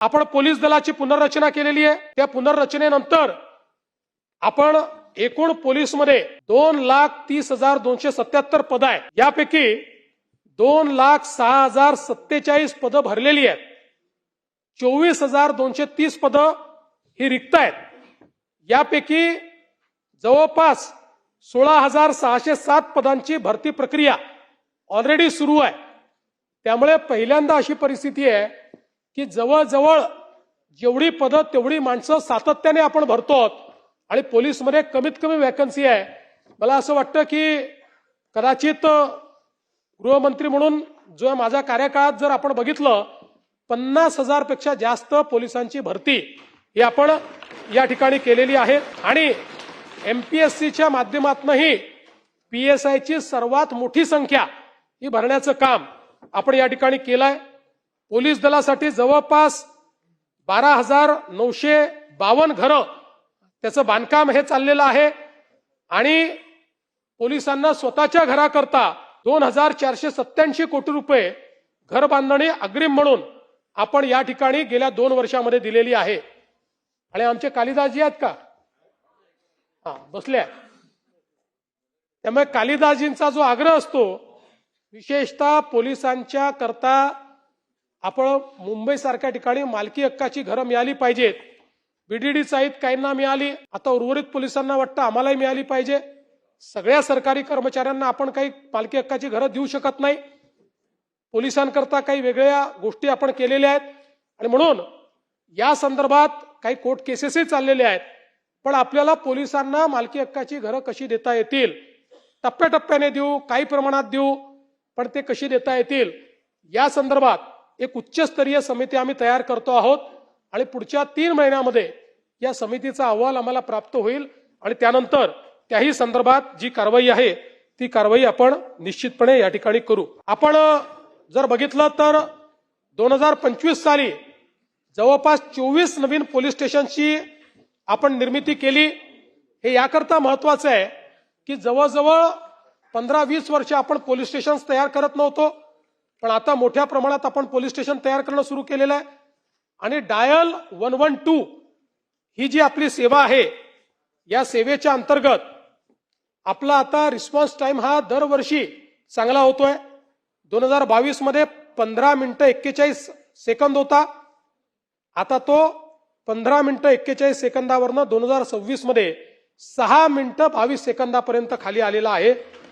आपण पोलीस दलाची पुनर्रचना केलेली आहे। त्या पुनर्रचनेनंतर आपण एकूण पोलीस मध्ये 2,30,277 पद आहे। यापैकी 2,06,047 पद भरलेली आहेत। 24,230 पद ही रिक्त आहेत। यापैकी जवळपास 16,607 पदांची भरती प्रक्रिया ऑलरेडी सुरू आहे। त्यामुळे पहिल्यांदा अशी परिस्थिती आहे की जवळजवळ जेवढी पदं तेवढी माणसं सातत्याने आपण भरतो आणि पोलीस मध्ये कमीत कमी वॅकन्सी आहे। मला असं वाटतं की कदाचित गृहमंत्री म्हणून जो माझा कार्यकाळात जर आपण बघितलं 50,000 पेक्षा जास्त पोलिसांची भरती ही आपण या ठिकाणी केलेली आहे आणि एमपीएससीच्या माध्यमातूनही पीएसआय ची सर्वात मोठी संख्या ही भरण्याचं काम आपण या ठिकाणी केलंय। पोलीस दलासाठी जवळपास 12,952 घरं त्याचं बांधकाम हे चाललेलं आहे आणि पोलिसांना स्वतःच्या घराकरता 2,487 कोटी रुपये घर बांधणी अग्रिम म्हणून आपण या ठिकाणी गेल्या 2 वर्षामध्ये दिलेली आहे। आणि आमचे कालिदासजी आहेत का? बसल्या। त्यामुळे कालिदासजींचा जो आग्रह असतो विशेषतः पोलिसांच्या करता आपण मुंबई सारख्या ठिकाणी मालकी हक्काची घरं मिळाली पाहिजेत। बीडीडी साहित काहींना मिळाली, आता उर्वरित पोलिसांना वाटतं आम्हालाही मिळाली पाहिजे। सगळ्या सरकारी कर्मचाऱ्यांना आपण काही मालकी हक्काची घरं देऊ शकत नाही। पोलिसांकरता काही वेगळ्या गोष्टी आपण केलेल्या आहेत आणि म्हणून या संदर्भात काही कोर्ट केसेसही चाललेले आहेत। पण आपल्याला पोलिसांना मालकी हक्काची घरं कशी देता येतील, टप्प्याटप्प्याने देऊ, काही प्रमाणात देऊ, पण ते कशी देता येतील या संदर्भात एक उच्चस्तरीय समिती आम्ही तयार करतो आहोत आणि पुढच्या 3 महिन्यामध्ये या समितीचा अहवाल आम्हाला प्राप्त होईल आणि त्यानंतर त्याही संदर्भात जी कारवाई आहे ती कारवाई आपण निश्चितपणे या ठिकाणी करू। आपण जर बघितलं तर 2025 साली जवळपास 24 नवीन पोलीस स्टेशनची आपण निर्मिती केली। हे याकरता महत्वाचं आहे की जवळजवळ 15-20 वर्ष आपण पोलीस स्टेशन तयार करत नव्हतो, पण आता मोठ्या प्रमाणात आपण पोलीस स्टेशन तयार करणं सुरू केलेलं आहे आणि डायल 112 ही जी आपली सेवा आहे या सेवेच्या अंतर्गत आपला आता रिस्पॉन्स टाइम हा दरवर्षी चांगला होतोय। 2022 मध्ये 15 मिनिटं 41 सेकंद होता, आता तो 15 मिनिटं 41 सेकंदावरनं 2026 मध्ये 6 मिनिटं 22 सेकंदापर्यंत खाली आलेला आहे।